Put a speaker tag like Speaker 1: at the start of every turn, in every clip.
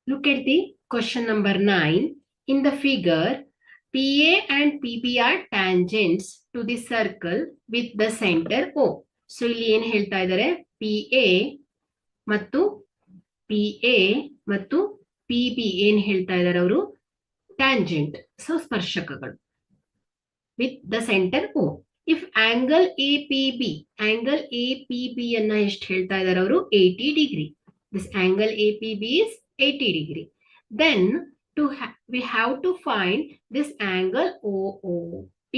Speaker 1: Look at the question number 9. In the figure, PA and PB are tangents to the circle with the center O. So ಇಲ್ಲಿ ಏನು ಹೇಳ್ತಾ ಇದ್ದಾರೆ, PA ಮತ್ತು PA ಮತ್ತು PB ಏನು ಹೇಳ್ತಾ ಇದ್ದಾರೆ ಅವರು, ಟ್ಯಾಂಜೆಂಟ್, ಸೊ ಸ್ಪರ್ಶಕಗಳು with the center O. If angle APB ಅನ್ನ ಎಷ್ಟು ಹೇಳ್ತಾ ಇದ್ದಾರೆ ಅವರು, 80 degree. This angle APB is 80 degree. Then we have to find this angle OOB,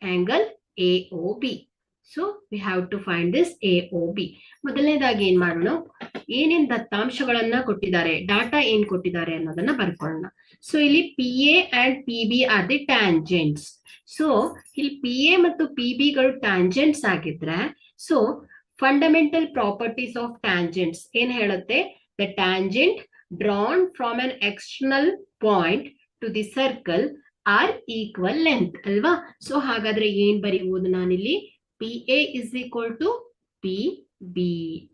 Speaker 1: angle AOB. So we have to find this AOB. ಮೊದಲನೇದಾಗಿ ಏನ್ ಮಾಡೋಣ, ಏನೇನ್ ದತ್ತಾಂಶಗಳನ್ನ ಕೊಟ್ಟಿದ್ದಾರೆ, ಡಾಟಾ ಏನ್ ಕೊಟ್ಟಿದ್ದಾರೆ ಅನ್ನೋದನ್ನ ಬರ್ಕೊಳ್ಳೋಣ. ಸೊ ಇಲ್ಲಿ PA and PB R the tangents. So ಇಲ್ಲಿ PA ಮತ್ತು PB ಗಳು ಟ್ಯಾಂಜೆಂಟ್ಸ್ ಆಗಿದ್ರೆ, so fundamental properties of tangents ಏನ್ ಹೇಳುತ್ತೆ, the tangent drawn from an external point to the circle are equal length ಅಲ್ವಾ. ಸೊ ಹಾಗಾದ್ರೆ ಏನ್ ಬರೀಬಹುದು ನಾನಿಲ್ಲಿ, PA is equal to PB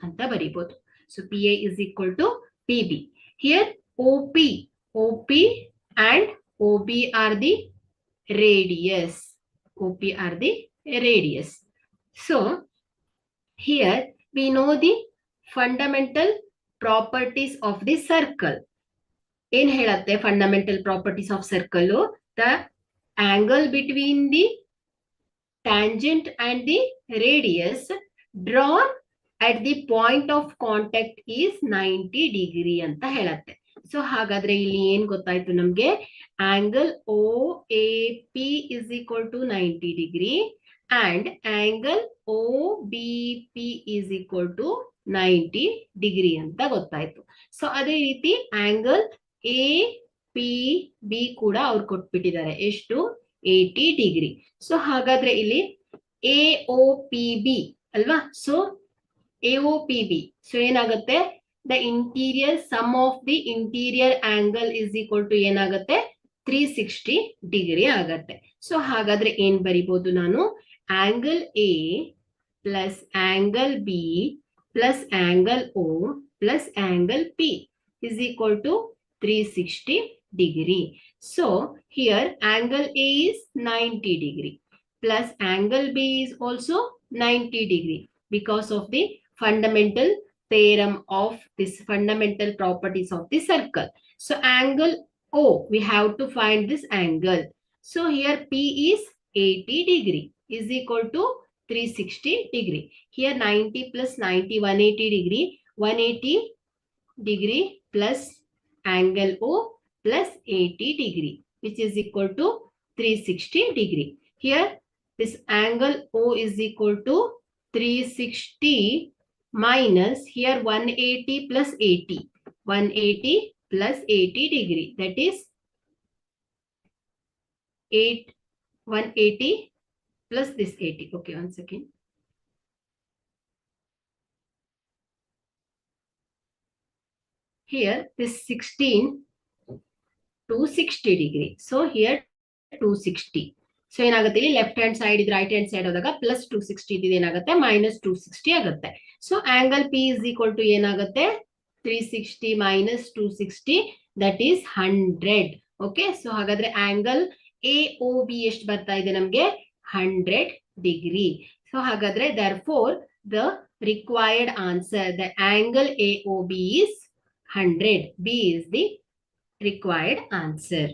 Speaker 1: ಅಂತ ಬರೀಬಹುದು. So PA is equal to PB. Here OP and OB are the radius. OP are the radius. So here we know the fundamental properties of the circle. ಏನ್ ಹೇಳತ್ತೆ fundamental properties of circle, the angle between the tangent and the radius drawn at the point of contact is 90 degree ಅಂತ ಹೇಳತ್ತೆ. So ಹಾಗಾದ್ರೆ ಇಲ್ಲಿ ಏನ್ ಗೊತ್ತಾಯ್ತು ನಮ್ಗೆ, angle OAP is equal to 90 degree and angle OBP is equal to 90 degree ಅಂತ ಗೊತ್ತಾಯ್ತು. So ಅದೇ ರೀತಿ ಆಂಗಲ್ APB ಕೂಡ ಅವ್ರು ಕೊಟ್ಬಿಟ್ಟಿದ್ದಾರೆ, ಎಷ್ಟು, 80 ಡಿಗ್ರಿ. ಸೊ ಹಾಗಾದ್ರೆ ಇಲ್ಲಿ AOPB ಅಲ್ವಾ. ಸೊ AOPB, ಸೊ ಏನಾಗುತ್ತೆ, the interior sum of the interior angle is equal to ಏನಾಗುತ್ತೆ, 360 ಡಿಗ್ರಿ ಆಗತ್ತೆ. ಸೊ ಹಾಗಾದ್ರೆ ಏನ್ ಬರಿಬಹುದು ನಾನು, angle A plus angle B plus angle O plus angle P is equal to 360 degree. So here angle A is 90 degree plus angle B is also 90 degree because of the fundamental theorem of this fundamental properties of the circle. So angle O, we have to find this angle. So here P is 80 degree is equal to 360 degree. Here 90 plus 90, 180 degree. 180 degree plus angle O plus 80 degree, which is equal to 360 degree. Here this angle O is equal to 360 minus here 180 plus 80. 180 plus 80 degree, that is 180 plus this 80. Okay, one second. Here this 16 to 60 degree. So here 260. So ಏನಾಗುತ್ತೆ, ಇಲ್ಲಿ left hand side ಇದು right hand side ಹೋದಾಗ plus 260 ಇದು ಏನಾಗುತ್ತೆ, minus 260 ಆಗುತ್ತೆ. So angle P is equal to ಏನಾಗುತ್ತೆ, 360 minus 260 that is 100. Okay, so ಹಾಗಾದ್ರೆ angle AOB ಎಷ್ಟು ಬರ್ತಾ ಇದೆ ನಮ್ಗೆ, 100 degree. So hagadre therefore the required answer, the angle AOB is 100. B is the required answer.